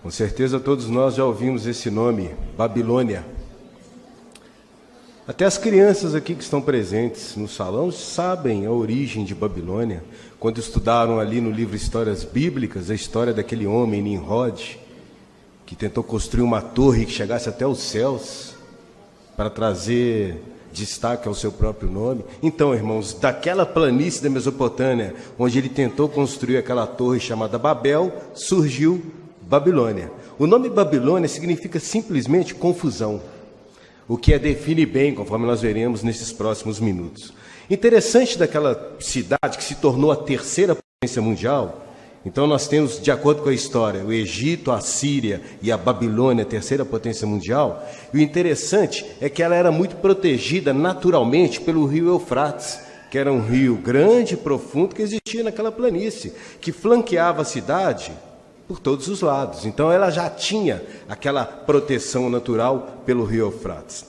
Com certeza todos nós já ouvimos esse nome, Babilônia. Até as crianças aqui que estão presentes no salão sabem a origem de Babilônia, quando estudaram ali no livro Histórias Bíblicas, a história daquele homem, Nimrod, que tentou construir uma torre que chegasse até os céus, para trazer destaque ao seu próprio nome. Então, irmãos, daquela planície da Mesopotâmia, onde ele tentou construir aquela torre chamada Babel, surgiu Babilônia. O nome Babilônia significa simplesmente confusão, o que a define bem, conforme nós veremos nesses próximos minutos. Interessante daquela cidade que se tornou a terceira potência mundial. Então nós temos, de acordo com a história, o Egito, a Síria e a Babilônia, a terceira potência mundial. E o interessante é que ela era muito protegida naturalmente pelo rio Eufrates, que era um rio grande e profundo que existia naquela planície, que flanqueava a cidade por todos os lados. Então ela já tinha aquela proteção natural pelo rio Eufrates.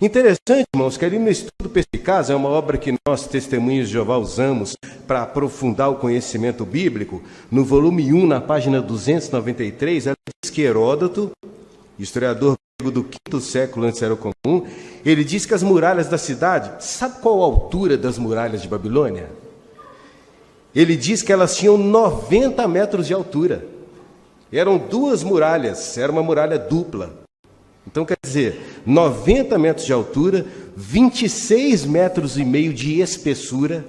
Interessante, irmãos, que ali no Estudo Perspicaz, é uma obra que nós, Testemunhos de Jeová, usamos para aprofundar o conhecimento bíblico. No volume 1, na página 293, ela diz que Heródoto, historiador grego do quinto século antes da Era Comum, ele diz que as muralhas da cidade, sabe qual a altura das muralhas de Babilônia? Ele diz que elas tinham 90 metros de altura. Eram duas muralhas, era uma muralha dupla. Então, quer dizer, 90 metros de altura, 26 metros e meio de espessura.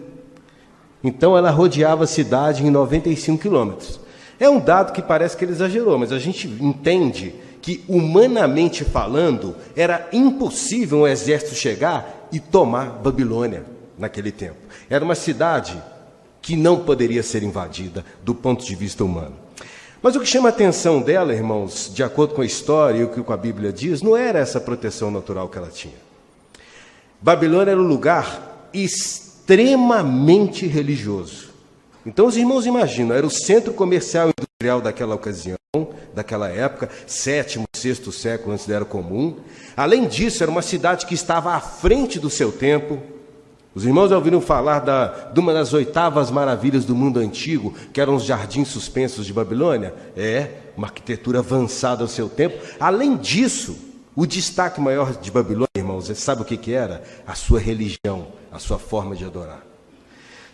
Então, ela rodeava a cidade em 95 quilômetros. É um dado que parece que ele exagerou, mas a gente entende que, humanamente falando, era impossível um exército chegar e tomar Babilônia naquele tempo. Era uma cidade que não poderia ser invadida do ponto de vista humano. Mas o que chama a atenção dela, irmãos, de acordo com a história e o que a Bíblia diz, não era essa proteção natural que ela tinha. Babilônia era um lugar extremamente religioso. Então os irmãos imaginam, era o centro comercial e industrial daquela ocasião, daquela época, 7º, 6º século antes da Era Comum. Além disso, era uma cidade que estava à frente do seu tempo. Os irmãos já ouviram falar de uma das 8ª maravilhas do mundo antigo, que eram os jardins suspensos de Babilônia? É, uma arquitetura avançada ao seu tempo. Além disso, o destaque maior de Babilônia, irmãos, sabe o que era? A sua religião, a sua forma de adorar.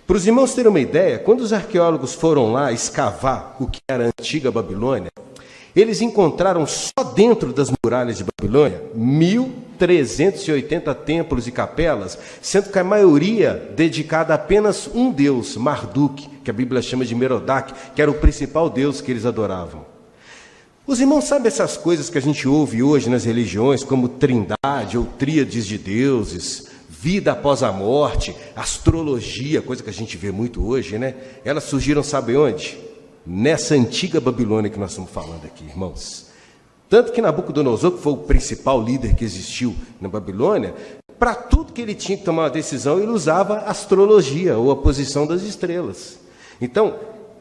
Para os irmãos terem uma ideia, quando os arqueólogos foram lá escavar o que era a antiga Babilônia, eles encontraram só dentro das muralhas de Babilônia 1.380 templos e capelas, sendo que a maioria dedicada a apenas um deus, Marduk, que a Bíblia chama de Merodach, que era o principal deus que eles adoravam. Os irmãos sabem essas coisas que a gente ouve hoje nas religiões, como trindade ou tríades de deuses, vida após a morte, astrologia, coisa que a gente vê muito hoje, né? Elas surgiram, sabe onde? Nessa antiga Babilônia que nós estamos falando aqui, irmãos. Tanto que Nabucodonosor, que foi o principal líder que existiu na Babilônia, para tudo que ele tinha que tomar uma decisão, ele usava astrologia, ou a posição das estrelas. Então,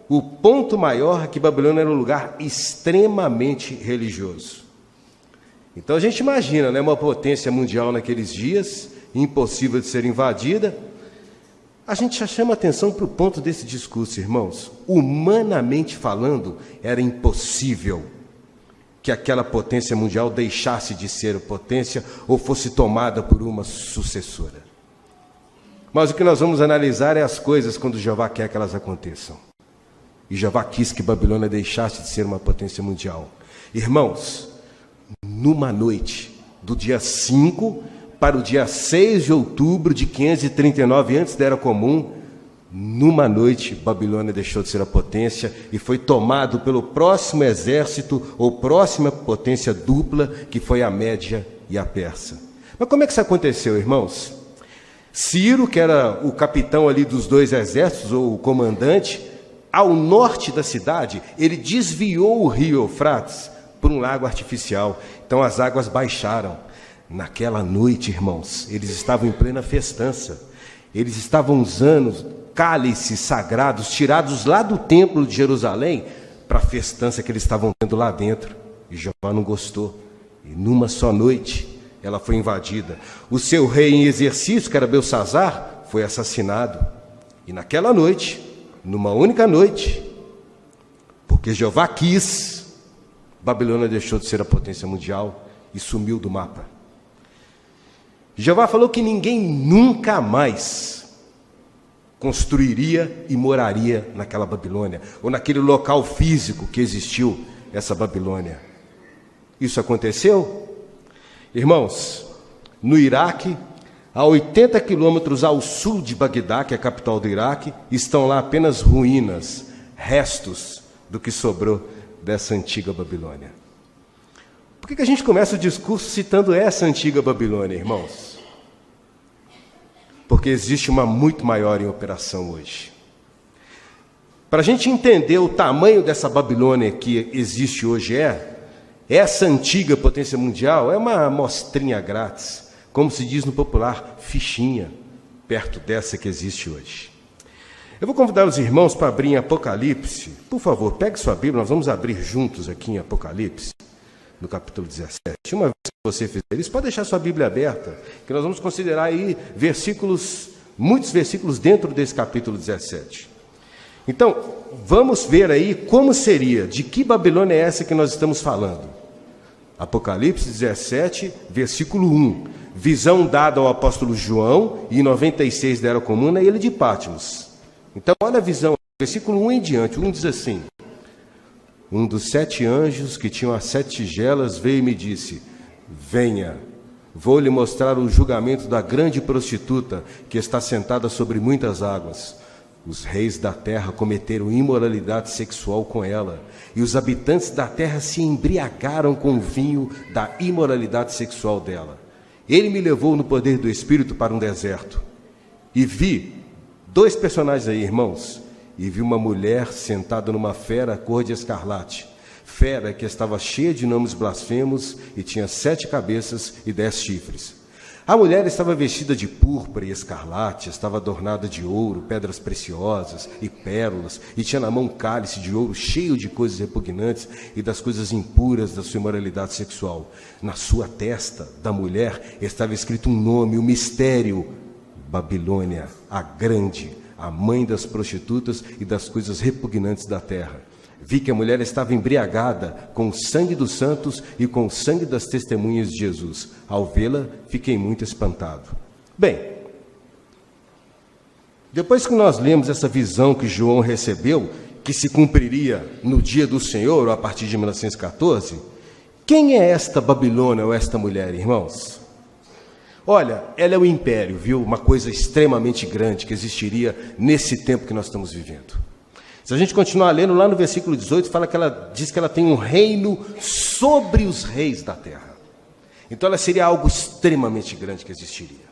o ponto maior é que Babilônia era um lugar extremamente religioso. Então a gente imagina, né, uma potência mundial naqueles dias, impossível de ser invadida. A gente já chama atenção para o ponto desse discurso, irmãos. Humanamente falando, era impossível que aquela potência mundial deixasse de ser potência ou fosse tomada por uma sucessora. Mas o que nós vamos analisar é as coisas quando Jeová quer que elas aconteçam. E Jeová quis que Babilônia deixasse de ser uma potência mundial. Irmãos, numa noite do dia 5 para o dia 6 de outubro de 539, antes da Era Comum, numa noite, Babilônia deixou de ser a potência e foi tomado pelo próximo exército, ou próxima potência dupla, que foi a Média e a Persa. Mas como é que isso aconteceu, irmãos? Ciro, que era o capitão ali dos dois exércitos, ou o comandante, ao norte da cidade, ele desviou o rio Eufrates por um lago artificial. Então as águas baixaram. Naquela noite, irmãos, eles estavam em plena festança. Eles estavam usando cálices sagrados tirados lá do templo de Jerusalém para a festança que eles estavam tendo lá dentro. E Jeová não gostou. E numa só noite, ela foi invadida. O seu rei em exercício, que era Belsazar, foi assassinado. E naquela noite, numa única noite, porque Jeová quis, Babilônia deixou de ser a potência mundial e sumiu do mapa. Jeová falou que ninguém nunca mais construiria e moraria naquela Babilônia, ou naquele local físico que existiu essa Babilônia. Isso aconteceu? Irmãos, no Iraque, a 80 quilômetros ao sul de Bagdá, que é a capital do Iraque, estão lá apenas ruínas, restos do que sobrou dessa antiga Babilônia. Por que a gente começa o discurso citando essa antiga Babilônia, irmãos? Porque existe uma muito maior em operação hoje. Para a gente entender o tamanho dessa Babilônia que existe hoje, essa antiga potência mundial é uma amostrinha grátis, como se diz no popular, fichinha, perto dessa que existe hoje. Eu vou convidar os irmãos para abrir em Apocalipse. Por favor, pegue sua Bíblia, nós vamos abrir juntos aqui em Apocalipse, no capítulo 17. Uma vez que você fizer isso, pode deixar sua Bíblia aberta, que nós vamos considerar aí muitos versículos dentro desse capítulo 17. Então, vamos ver aí como seria, de que Babilônia é essa que nós estamos falando. Apocalipse 17, versículo 1. Visão dada ao apóstolo João, e em 96 da Era Comum, na ilha de Patmos. Então, olha a visão, versículo 1 em diante. 1 diz assim: um dos 7 anjos que tinham as 7 tigelas veio e me disse: venha, vou lhe mostrar o julgamento da grande prostituta que está sentada sobre muitas águas. Os reis da terra cometeram imoralidade sexual com ela, e os habitantes da terra se embriagaram com o vinho da imoralidade sexual dela. Ele me levou no poder do Espírito para um deserto, e vi 2 personagens aí, irmãos, e vi uma mulher sentada numa fera cor de escarlate, fera que estava cheia de nomes blasfemos e tinha 7 cabeças e 10 chifres. A mulher estava vestida de púrpura e escarlate, estava adornada de ouro, pedras preciosas e pérolas, e tinha na mão um cálice de ouro cheio de coisas repugnantes e das coisas impuras da sua imoralidade sexual. Na sua testa da mulher estava escrito um nome, um mistério: Babilônia, a grande, a mãe das prostitutas e das coisas repugnantes da terra. Vi que a mulher estava embriagada com o sangue dos santos e com o sangue das testemunhas de Jesus. Ao vê-la, fiquei muito espantado. Bem, depois que nós lemos essa visão que João recebeu, que se cumpriria no dia do Senhor, ou a partir de 1914, quem é esta Babilônia ou esta mulher, irmãos? Olha, ela é o império, viu? Uma coisa extremamente grande que existiria nesse tempo que nós estamos vivendo. Se a gente continuar lendo, lá no versículo 18, fala que ela diz que ela tem um reino sobre os reis da terra. Então ela seria algo extremamente grande que existiria.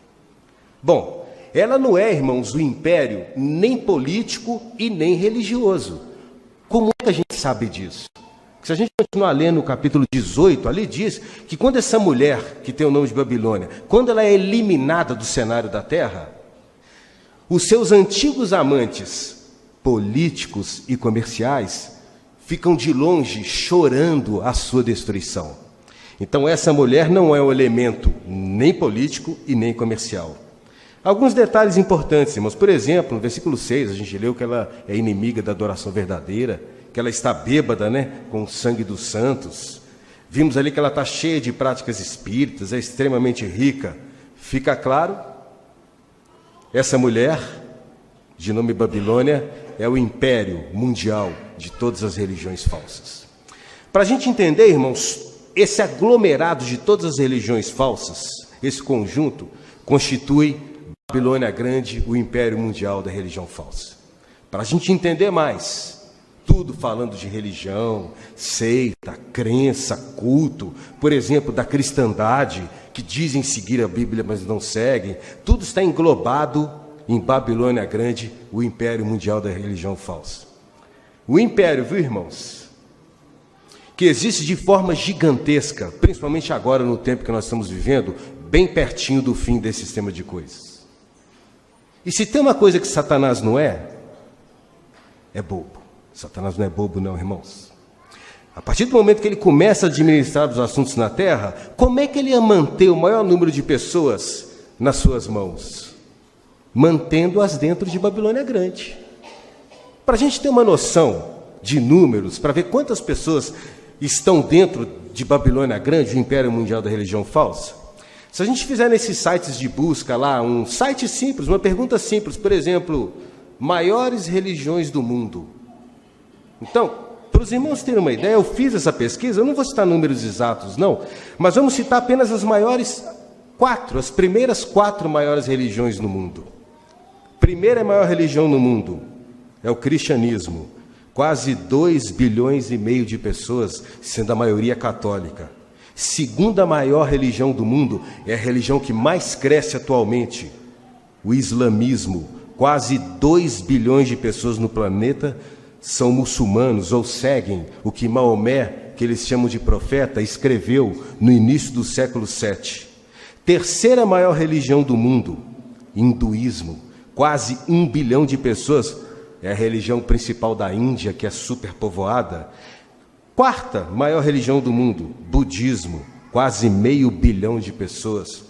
Bom, ela não é, irmãos, o império nem político e nem religioso. Como é que a gente sabe disso? Se a gente continuar lendo o capítulo 18, ali diz que quando essa mulher, que tem o nome de Babilônia, quando ela é eliminada do cenário da terra, os seus antigos amantes políticos e comerciais ficam de longe chorando a sua destruição. Então essa mulher não é um elemento nem político e nem comercial. Alguns detalhes importantes, irmãos. Por exemplo, no versículo 6, a gente leu que ela é inimiga da adoração verdadeira, que ela está bêbada, com o sangue dos santos. Vimos ali que ela está cheia de práticas espíritas, é extremamente rica. Fica claro? Essa mulher, de nome Babilônia, é o império mundial de todas as religiões falsas. Para a gente entender, irmãos, esse aglomerado de todas as religiões falsas, esse conjunto, constitui Babilônia Grande, o império mundial da religião falsa. Para a gente entender mais, tudo falando de religião, seita, crença, culto, por exemplo, da cristandade, que dizem seguir a Bíblia, mas não seguem, tudo está englobado em Babilônia Grande, o império mundial da religião falsa. O império, viu, irmãos, que existe de forma gigantesca, principalmente agora no tempo que nós estamos vivendo, bem pertinho do fim desse sistema de coisas. E se tem uma coisa que Satanás não é bobo. Satanás não é bobo não, irmãos. A partir do momento que ele começa a administrar os assuntos na terra, como é que ele ia manter o maior número de pessoas nas suas mãos? Mantendo-as dentro de Babilônia Grande. Para a gente ter uma noção de números, para ver quantas pessoas estão dentro de Babilônia Grande, o império mundial da religião falsa? Se a gente fizer nesses sites de busca lá, um site simples, uma pergunta simples, por exemplo, maiores religiões do mundo. Então, para os irmãos terem uma ideia, eu fiz essa pesquisa, eu não vou citar números exatos não, mas vamos citar apenas as primeiras 4 maiores religiões no mundo. Primeira maior religião no mundo é o cristianismo, quase 2,5 bilhões de pessoas, sendo a maioria católica. Segunda maior religião do mundo é a religião que mais cresce atualmente, o islamismo. Quase 2 bilhões de pessoas no planeta são muçulmanos ou seguem o que Maomé, que eles chamam de profeta, escreveu no início do século VII. Terceira maior religião do mundo, hinduísmo. Quase 1 bilhão de pessoas, é a religião principal da Índia, que é superpovoada. Quarta maior religião do mundo, budismo, quase 500 milhões de pessoas.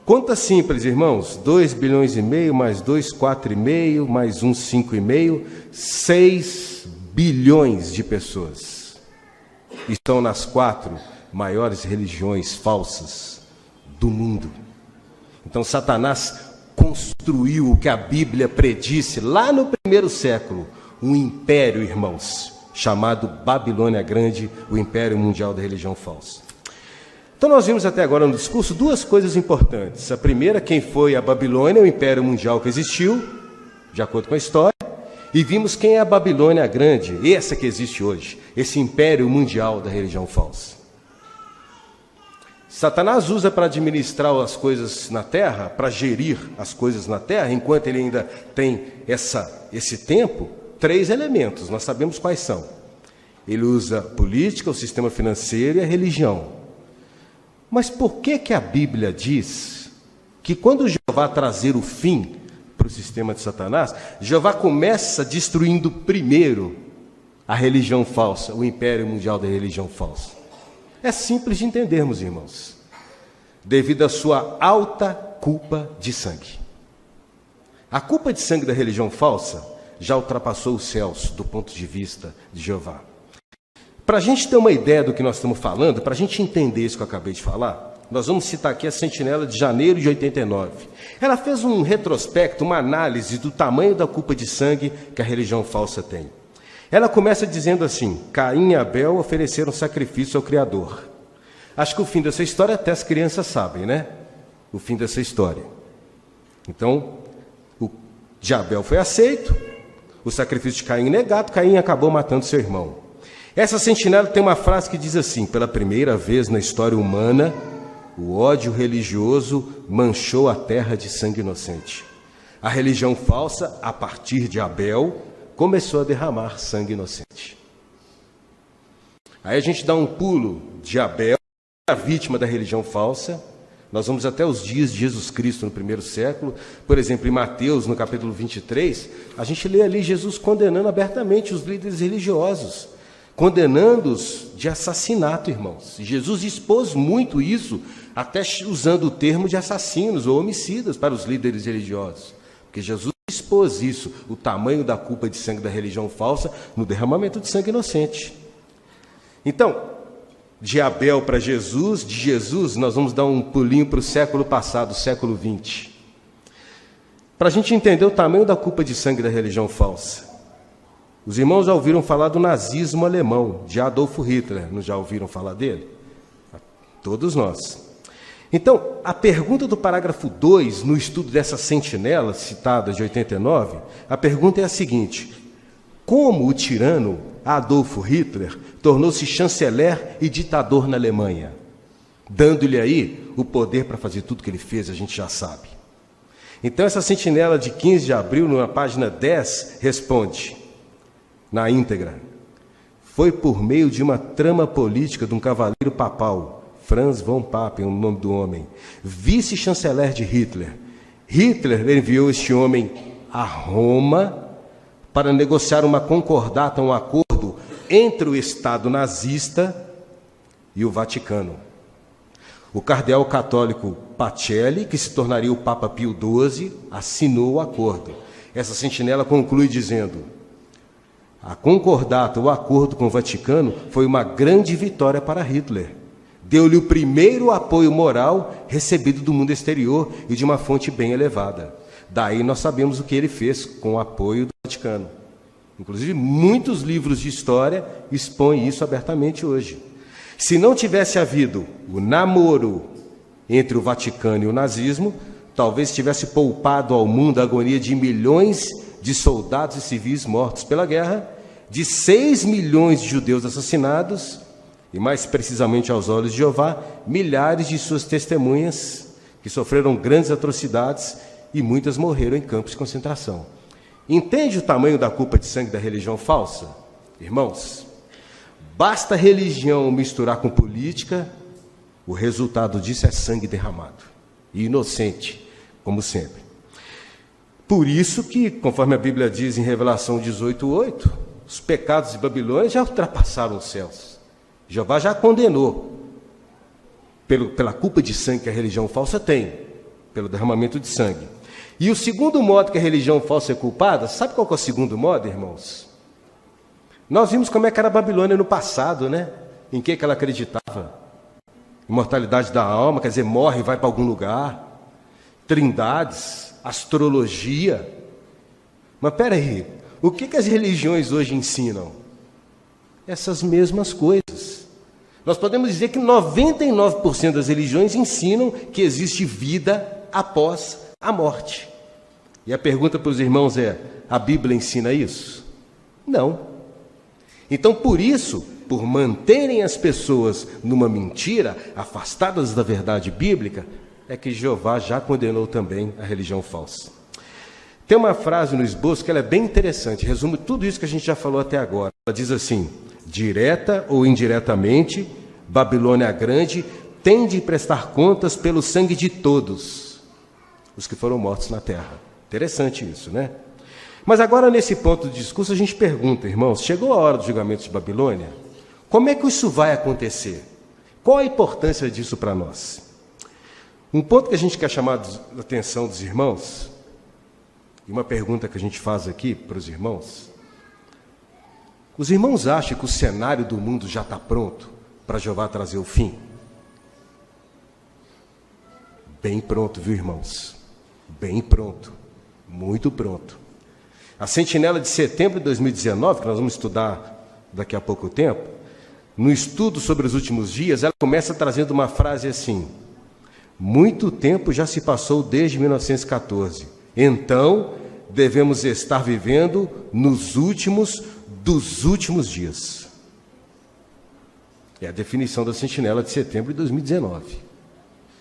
Conta simples, irmãos, 2,5 bilhões, mais 2, 4,5, mais 1, 5,5, 6 bilhões de pessoas estão nas 4 maiores religiões falsas do mundo. Então Satanás construiu o que a Bíblia predisse lá no 1º século, um império, irmãos, chamado Babilônia Grande, o império mundial da religião falsa. Então nós vimos até agora no discurso 2 coisas importantes. A primeira, quem foi a Babilônia, o império mundial que existiu, de acordo com a história, e vimos quem é a Babilônia Grande, essa que existe hoje, esse império mundial da religião falsa. Satanás usa para administrar as coisas na terra, para gerir as coisas na terra, enquanto ele ainda tem esse tempo, 3 elementos, nós sabemos quais são. Ele usa a política, o sistema financeiro e a religião. Mas por que a Bíblia diz que quando Jeová trazer o fim para o sistema de Satanás, Jeová começa destruindo primeiro a religião falsa, o império mundial da religião falsa? É simples de entendermos, irmãos. Devido à sua alta culpa de sangue. A culpa de sangue da religião falsa já ultrapassou os céus do ponto de vista de Jeová. Para a gente ter uma ideia do que nós estamos falando, para a gente entender isso que eu acabei de falar, nós vamos citar aqui a Sentinela de janeiro de 89. Ela fez um retrospecto, uma análise do tamanho da culpa de sangue que a religião falsa tem. Ela começa dizendo assim: Caim e Abel ofereceram sacrifício ao Criador. Acho que o fim dessa história até as crianças sabem, né? O fim dessa história. Então, o de Abel foi aceito, o sacrifício de Caim negado, Caim acabou matando seu irmão. Essa sentinela tem uma frase que diz assim: pela primeira vez na história humana, o ódio religioso manchou a terra de sangue inocente. A religião falsa, a partir de Abel, começou a derramar sangue inocente. Aí a gente dá um pulo de Abel, a vítima da religião falsa. Nós vamos até os dias de Jesus Cristo no 1º século. Por exemplo, em Mateus, no capítulo 23, a gente lê ali Jesus condenando abertamente os líderes religiosos, condenando-os de assassinato, irmãos. Jesus expôs muito isso, até usando o termo de assassinos ou homicidas para os líderes religiosos. Porque Jesus expôs isso, o tamanho da culpa de sangue da religião falsa, no derramamento de sangue inocente. Então, de Abel para Jesus, de Jesus, nós vamos dar um pulinho para o século passado, século 20. Para a gente entender o tamanho da culpa de sangue da religião falsa. Os irmãos já ouviram falar do nazismo alemão, de Adolf Hitler, não já ouviram falar dele? Todos nós. Então, a pergunta do parágrafo 2, no estudo dessa sentinela citada de 89, a pergunta é a seguinte: como o tirano Adolf Hitler tornou-se chanceler e ditador na Alemanha, dando-lhe aí o poder para fazer tudo que ele fez, a gente já sabe. Então, essa sentinela de 15 de abril, na página 10, responde, na íntegra: foi por meio de uma trama política de um cavaleiro papal, Franz von Papen, o nome do homem, vice-chanceler de Hitler. Hitler enviou este homem a Roma para negociar uma concordata, um acordo entre o Estado nazista e o Vaticano. O cardeal católico Pacelli, que se tornaria o Papa Pio XII, assinou o acordo. Essa sentinela conclui dizendo: A concordata, o acordo com o Vaticano, foi uma grande vitória para Hitler. Deu-lhe o primeiro apoio moral recebido do mundo exterior e de uma fonte bem elevada. Daí nós sabemos o que ele fez com o apoio do Vaticano. Inclusive, muitos livros de história expõem isso abertamente hoje. Se não tivesse havido o namoro entre o Vaticano e o nazismo, talvez tivesse poupado ao mundo a agonia de milhões de soldados e civis mortos pela guerra, de 6 milhões de judeus assassinados, e mais precisamente aos olhos de Jeová, milhares de suas testemunhas que sofreram grandes atrocidades e muitas morreram em campos de concentração. Entende o tamanho da culpa de sangue da religião falsa? Irmãos, basta religião misturar com política, o resultado disso é sangue derramado, e inocente, como sempre. Por isso que, conforme a Bíblia diz em Revelação 18:8, os pecados de Babilônia já ultrapassaram os céus. Jeová já condenou pela culpa de sangue que a religião falsa tem, pelo derramamento de sangue. E o segundo modo que a religião falsa é culpada, sabe qual que é o segundo modo, irmãos? Nós vimos como é que era a Babilônia no passado, né? Em que ela acreditava? Imortalidade da alma, quer dizer, morre e vai para algum lugar. Trindades, astrologia. Mas peraí, o que as religiões hoje ensinam? Essas mesmas coisas. Nós podemos dizer que 99% das religiões ensinam que existe vida após a morte. E a pergunta para os irmãos é: a Bíblia ensina isso? Não. Então, por isso, por manterem as pessoas numa mentira, afastadas da verdade bíblica, é que Jeová já condenou também a religião falsa. Tem uma frase no esboço que ela é bem interessante, resume tudo isso que a gente já falou até agora. Ela diz assim: direta ou indiretamente, Babilônia a Grande tem de prestar contas pelo sangue de todos os que foram mortos na terra. Interessante isso, né? Mas agora, nesse ponto de discurso, a gente pergunta, irmãos, chegou a hora do julgamento de Babilônia? Como é que isso vai acontecer? Qual a importância disso para nós? Um ponto que a gente quer chamar a atenção dos irmãos, e uma pergunta que a gente faz aqui para os irmãos: os irmãos acham que o cenário do mundo já está pronto para Jeová trazer o fim? Bem pronto, viu, irmãos? Bem pronto, muito pronto. A Sentinela de Setembro de 2019, que nós vamos estudar daqui a pouco tempo, no estudo sobre os últimos dias, ela começa trazendo uma frase assim: muito tempo já se passou desde 1914, então devemos estar vivendo nos últimos dos últimos dias. É a definição da Sentinela de Setembro de 2019.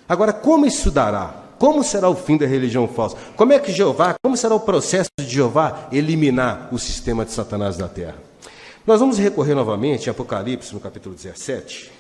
Agora, como isso dará? Como será o fim da religião falsa? Como é que Jeová, como será o processo de Jeová eliminar o sistema de Satanás da terra? Nós vamos recorrer novamente a Apocalipse, no capítulo 17.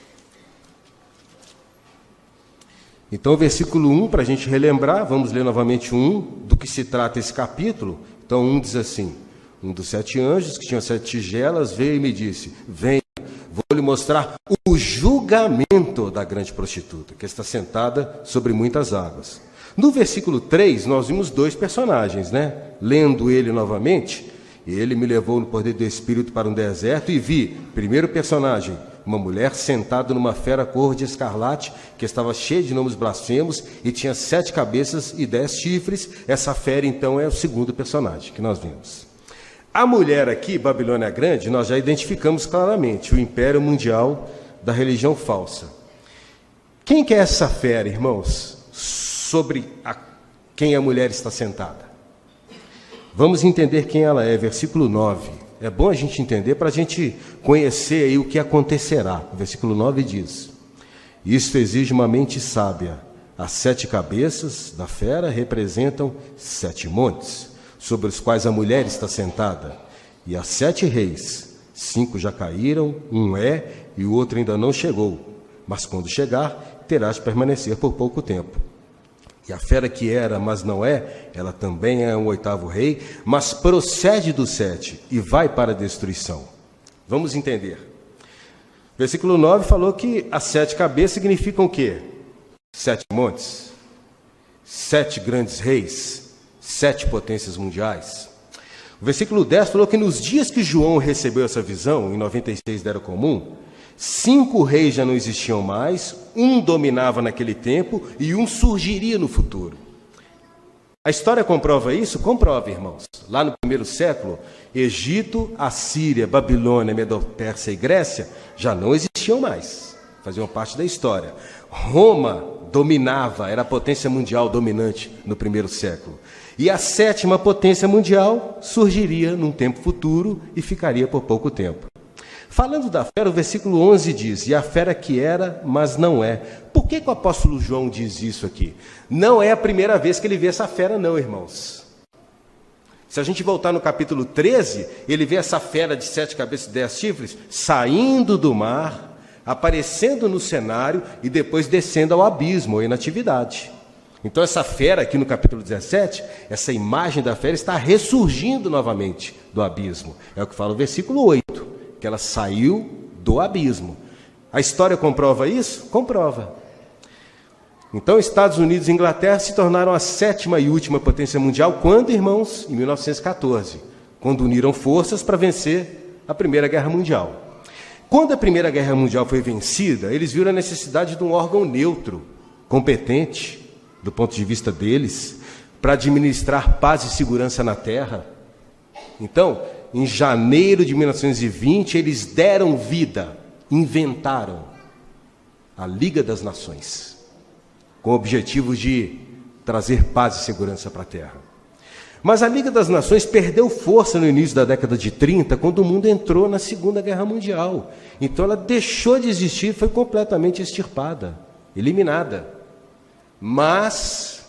Então, versículo 1, para a gente relembrar, vamos ler novamente 1, do que se trata esse capítulo. Então, 1 diz assim: um dos 7 anjos, que tinha 7 tigelas, veio e me disse: venha, vou lhe mostrar o julgamento da grande prostituta, que está sentada sobre muitas águas. No versículo 3, nós vimos 2 personagens, né? Lendo ele novamente, ele me levou no poder do Espírito para um deserto e vi, primeiro personagem, uma mulher sentada numa fera cor de escarlate, que estava cheia de nomes blasfemos e tinha 7 cabeças e 10 chifres. Essa fera, então, é o segundo personagem que nós vimos. A mulher aqui, Babilônia Grande, nós já identificamos claramente o império mundial da religião falsa. Quem que é essa fera, irmãos? Sobre quem a mulher está sentada. Vamos entender quem ela é, versículo 9. É bom a gente entender para a gente conhecer aí o que acontecerá. O versículo 9 diz: isto exige uma mente sábia. As 7 cabeças da fera representam 7 montes, sobre os quais a mulher está sentada, e há 7 reis. 5 já caíram, um é, e o outro ainda não chegou. Mas quando chegar, terá de permanecer por pouco tempo. E a fera que era, mas não é, ela também é um 8º rei, mas procede do 7 e vai para a destruição. Vamos entender. Versículo 9 falou que as 7 cabeças significam o quê? 7 montes, 7 grandes reis, 7 potências mundiais. O versículo 10 falou que nos dias que João recebeu essa visão, em 96 da Era Comum, 5 reis já não existiam mais, um dominava naquele tempo e um surgiria no futuro. A história comprova isso? Comprova, irmãos. Lá no primeiro século, Egito, Assíria, Babilônia, Medo-Pérsia e Grécia já não existiam mais, faziam parte da história. Roma dominava, era a potência mundial dominante no primeiro século. E a 7ª potência mundial surgiria num tempo futuro e ficaria por pouco tempo. Falando da fera, o versículo 11 diz: e a fera que era, mas não é. Por que o apóstolo João diz isso aqui? Não é a primeira vez que ele vê essa fera, não, irmãos. Se a gente voltar no capítulo 13, ele vê essa fera de 7 cabeças e 10 chifres saindo do mar, aparecendo no cenário e depois descendo ao abismo, ou inatividade. Então essa fera aqui no capítulo 17, essa imagem da fera está ressurgindo novamente do abismo. É o que fala o versículo 8, que ela saiu do abismo. A história comprova isso? Comprova. Então Estados Unidos e Inglaterra se tornaram a 7ª e última potência mundial. Quando, irmãos? Em 1914, quando uniram forças para vencer a Primeira Guerra Mundial. Quando a Primeira Guerra Mundial foi vencida, eles viram a necessidade de um órgão neutro, competente, do ponto de vista deles, para administrar paz e segurança na Terra. Então, em janeiro de 1920, eles deram vida, inventaram a Liga das Nações, com o objetivo de trazer paz e segurança para a Terra. Mas a Liga das Nações perdeu força no início da década de 30, quando o mundo entrou na Segunda Guerra Mundial. Então ela deixou de existir, foi completamente extirpada, eliminada. Mas,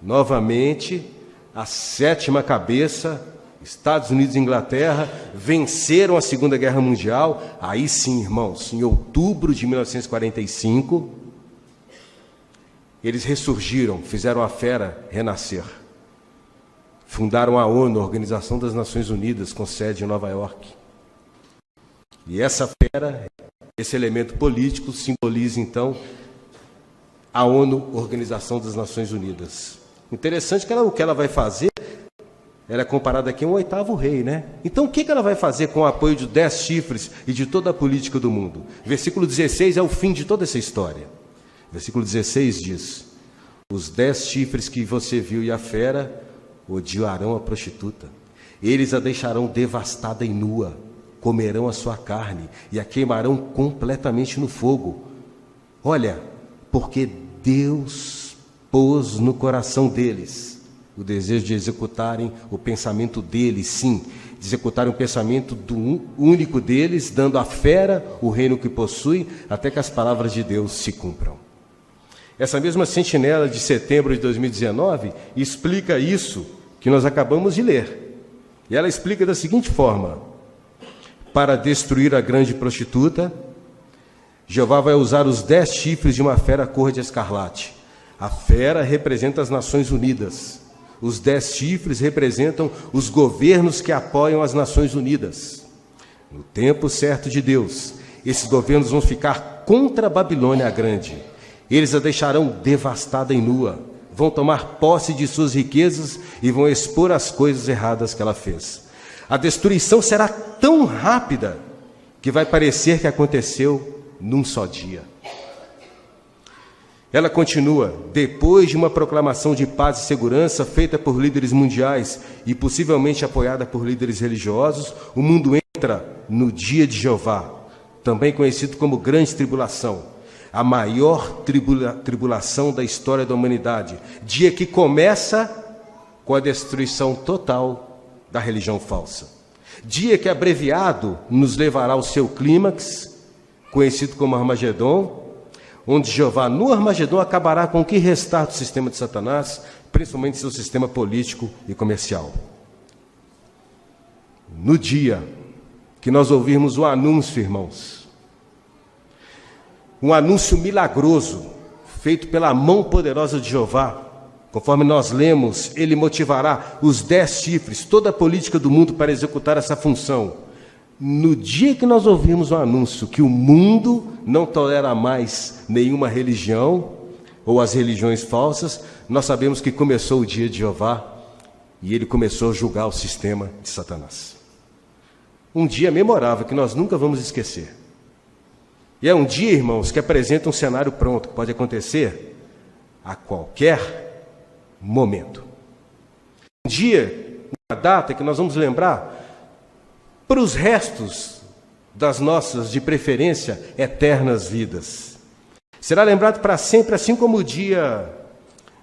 novamente, a 7ª cabeça, Estados Unidos e Inglaterra, venceram a Segunda Guerra Mundial. Aí sim, irmãos, em outubro de 1945, eles ressurgiram, fizeram a fera renascer. Fundaram a ONU, a Organização das Nações Unidas, com sede em Nova York. E essa fera, esse elemento político, simboliza, então, a ONU, Organização das Nações Unidas. Interessante que o que ela vai fazer, ela é comparada aqui a um 8º rei, né? Então, o que ela vai fazer com o apoio de 10 chifres e de toda a política do mundo? Versículo 16 é o fim de toda essa história. Versículo 16 diz: os 10 chifres que você viu e a fera odiarão a prostituta. Eles a deixarão devastada e nua, comerão a sua carne e a queimarão completamente no fogo. Olha, porque Deus pôs no coração deles o desejo de executarem o pensamento deles, sim, de executarem o pensamento do único deles, dando à fera o reino que possui, até que as palavras de Deus se cumpram. Essa mesma sentinela de setembro de 2019 explica isso que nós acabamos de ler. E ela explica da seguinte forma: para destruir a grande prostituta, Jeová vai usar os 10 chifres de uma fera cor de escarlate. A fera representa as Nações Unidas. Os 10 chifres representam os governos que apoiam as Nações Unidas. No tempo certo de Deus, esses governos vão ficar contra a Babilônia a Grande. Eles a deixarão devastada e nua, vão tomar posse de suas riquezas e vão expor as coisas erradas que ela fez. A destruição será tão rápida que vai parecer que aconteceu num só dia. Ela continua: depois de uma proclamação de paz e segurança feita por líderes mundiais e possivelmente apoiada por líderes religiosos, o mundo entra no dia de Jeová, também conhecido como Grande Tribulação, a maior tribulação da história da humanidade, dia que começa com a destruição total da religião falsa. Dia que, abreviado, nos levará ao seu clímax, conhecido como Armagedon, onde Jeová, no Armagedon, acabará com o que restar do sistema de Satanás, principalmente seu sistema político e comercial. No dia que nós ouvirmos o anúncio, irmãos, um anúncio milagroso, feito pela mão poderosa de Jeová, conforme nós lemos, ele motivará os 10 chifres, toda a política do mundo para executar essa função. No dia que nós ouvirmos o anúncio que o mundo não tolera mais nenhuma religião, ou as religiões falsas, nós sabemos que começou o dia de Jeová, e ele começou a julgar o sistema de Satanás. Um dia memorável que nós nunca vamos esquecer. E é um dia, irmãos, que apresenta um cenário pronto, que pode acontecer a qualquer momento. Um dia, uma data que nós vamos lembrar para os restos das nossas, de preferência, eternas vidas. Será lembrado para sempre, assim como o dia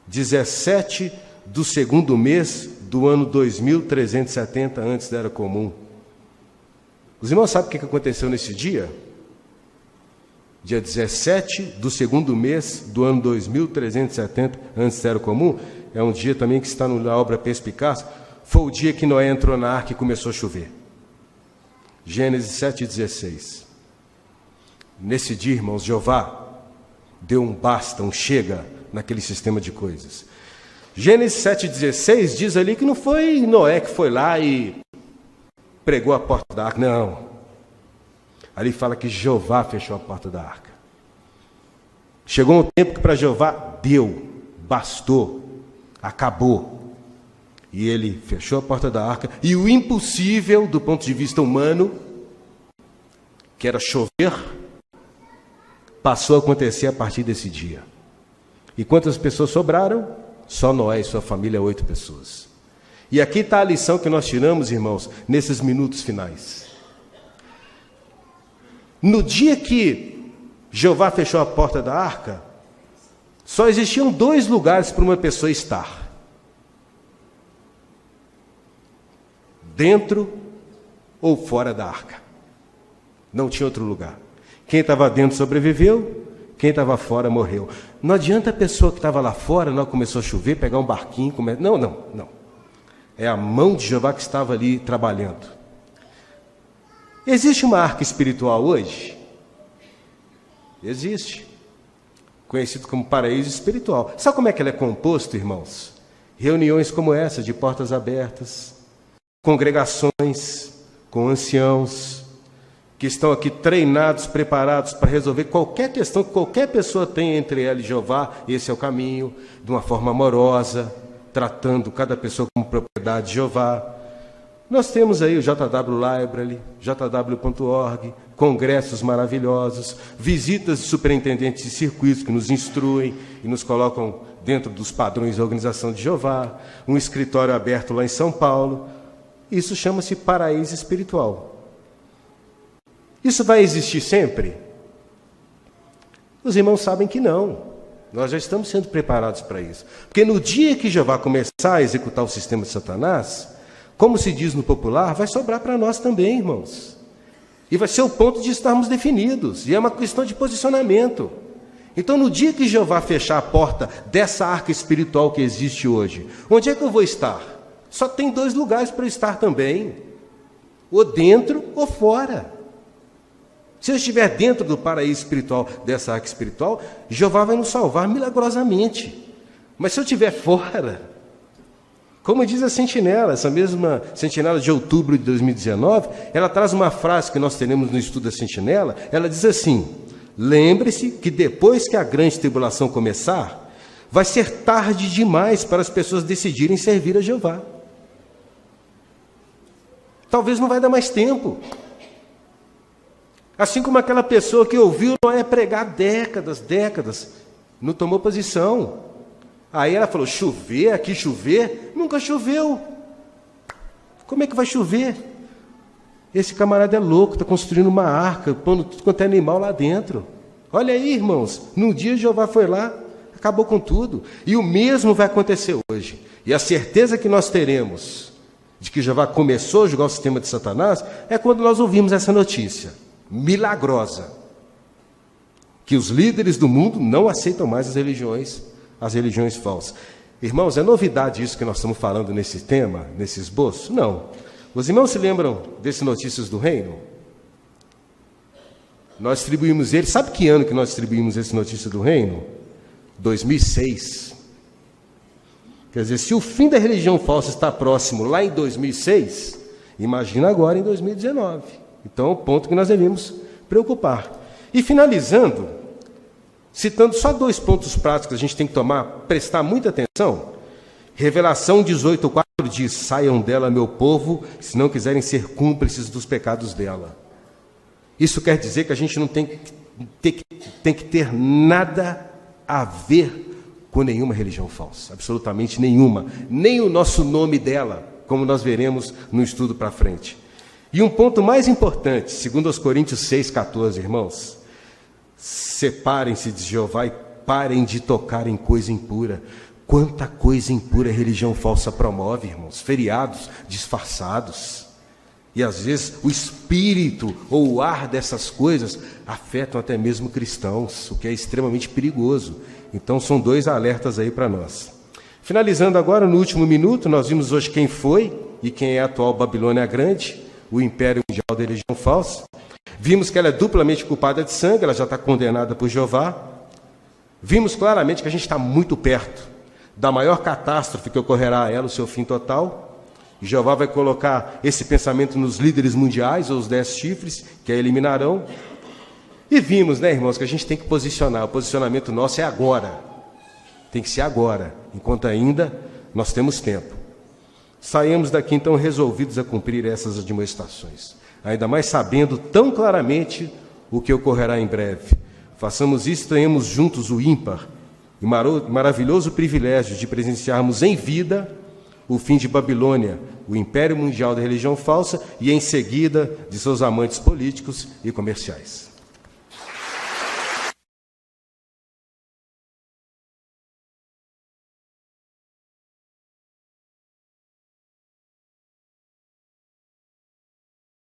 17 do segundo mês do ano 2370, antes da Era Comum. Os irmãos sabem o que aconteceu nesse dia? Dia 17 do segundo mês do ano 2370, antes da Era Comum, é um dia também que está na obra Perspicaz, foi o dia que Noé entrou na arca e começou a chover. Gênesis 7,16. Nesse dia, irmãos, Jeová deu um basta, um chega naquele sistema de coisas. Gênesis 7,16 diz ali que não foi Noé que foi lá e pregou a porta da arca, não. Ali fala que Jeová fechou a porta da arca. Chegou um tempo que para Jeová deu, bastou, acabou. E ele fechou a porta da arca, e o impossível do ponto de vista humano, que era chover, passou a acontecer a partir desse dia. E quantas pessoas sobraram? Só Noé e sua família, 8 pessoas. E aqui está a lição que nós tiramos, irmãos, nesses minutos finais. No dia que Jeová fechou a porta da arca, só existiam 2 lugares para uma pessoa estar: dentro ou fora da arca. Não tinha outro lugar. Quem estava dentro sobreviveu, quem estava fora morreu. Não adianta a pessoa que estava lá fora, não começou a chover, pegar um barquinho, não. É a mão de Jeová que estava ali trabalhando. Existe uma arca espiritual hoje? Existe. Conhecido como paraíso espiritual. Sabe como é que ele é composto, irmãos? Reuniões como essa, de portas abertas, congregações com anciãos, que estão aqui treinados, preparados para resolver qualquer questão que qualquer pessoa tenha entre ela e Jeová. Esse é o caminho, de uma forma amorosa, tratando cada pessoa como propriedade de Jeová. Nós temos aí o JW Library, jw.org, congressos maravilhosos, visitas de superintendentes de circuitos que nos instruem e nos colocam dentro dos padrões da organização de Jeová, um escritório aberto lá em São Paulo. Isso chama-se paraíso espiritual. Isso vai existir sempre? Os irmãos sabem que não. Nós já estamos sendo preparados para isso. Porque no dia que Jeová começar a executar o sistema de Satanás, como se diz no popular, vai sobrar para nós também, irmãos. E vai ser o ponto de estarmos definidos. E é uma questão de posicionamento. Então, no dia que Jeová fechar a porta dessa arca espiritual que existe hoje, onde é que eu vou estar? Só tem 2 lugares para eu estar também. Ou dentro ou fora. Se eu estiver dentro do paraíso espiritual, dessa arca espiritual, Jeová vai nos salvar milagrosamente. Mas se eu estiver fora, como diz a sentinela, essa mesma sentinela de outubro de 2019, ela traz uma frase que nós teremos no estudo da sentinela, ela diz assim: lembre-se que depois que a grande tribulação começar, vai ser tarde demais para as pessoas decidirem servir a Jeová. Talvez não vai dar mais tempo. Assim como aquela pessoa que ouviu Noé pregar décadas, não tomou posição. Aí ela falou, chover, aqui chover? Nunca choveu. Como é que vai chover? Esse camarada é louco, está construindo uma arca, pondo tudo quanto é animal lá dentro. Olha aí, irmãos, num dia Jeová foi lá, acabou com tudo. E o mesmo vai acontecer hoje. E a certeza que nós teremos de que Jeová começou a julgar o sistema de Satanás é quando nós ouvimos essa notícia milagrosa, que os líderes do mundo não aceitam mais as religiões falsas. Irmãos, é novidade isso que nós estamos falando nesse tema, nesse esboço? Não. Os irmãos se lembram desse Notícias do Reino? Nós distribuímos ele, sabe que ano que nós distribuímos esse Notícias do Reino? 2006. Quer dizer, se o fim da religião falsa está próximo lá em 2006, imagina agora em 2019. Então, é o ponto que nós devemos preocupar. E finalizando, citando só 2 pontos práticos que a gente tem que prestar muita atenção, Revelação 18:4 diz: saiam dela, meu povo, se não quiserem ser cúmplices dos pecados dela. Isso quer dizer que a gente não tem que ter nada a ver com nenhuma religião falsa, absolutamente nenhuma, nem o nosso nome dela, como nós veremos no estudo para frente. E um ponto mais importante, segundo aos Coríntios 6:14, irmãos, separem-se de Jeová e parem de tocar em coisa impura. Quanta coisa impura a religião falsa promove, irmãos, feriados disfarçados. E às vezes o espírito ou o ar dessas coisas afetam até mesmo cristãos, o que é extremamente perigoso. Então são dois alertas aí para nós. Finalizando agora, no último minuto, nós vimos hoje quem foi e quem é a atual Babilônia Grande, o império mundial da religião falsa. Vimos que ela é duplamente culpada de sangue, ela já está condenada por Jeová. Vimos claramente que a gente está muito perto da maior catástrofe que ocorrerá a ela, o seu fim total. E Jeová vai colocar esse pensamento nos líderes mundiais, ou os 10 chifres, que a eliminarão. E vimos, né, irmãos, que a gente tem que posicionar. O posicionamento nosso é agora. Tem que ser agora, enquanto ainda nós temos tempo. Saímos daqui, então, resolvidos a cumprir essas admoestações. Ainda mais sabendo tão claramente o que ocorrerá em breve. Façamos isso e tenhamos juntos o ímpar e maravilhoso privilégio de presenciarmos em vida o fim de Babilônia, o império mundial da religião falsa, e em seguida de seus amantes políticos e comerciais.